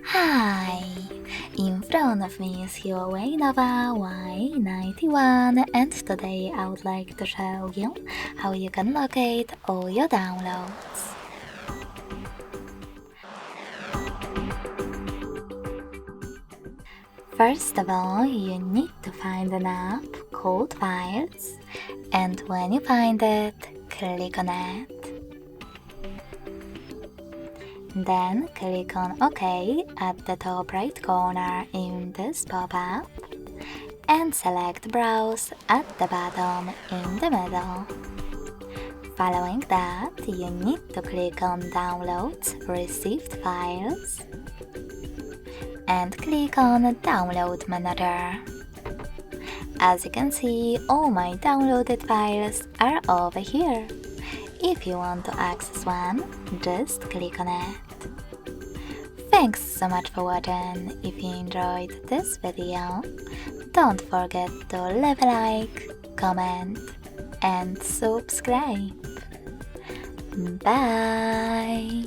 Hi! In front of me is HUAWEI Nova Y91, and today I would like to show you how you can locate all your downloads. First of all, you need to find an app called Files, and when you find it, click on it. Then click on OK at the top right corner in this pop-up and select Browse at the bottom in the middle. Following that, you need to click on Downloads Received Files and click on Download Manager. As you can see, all my downloaded files are over here. If you want to access one, just click on it. Thanks so much for watching. If you enjoyed this video, don't forget to leave a like, comment, and subscribe. Bye!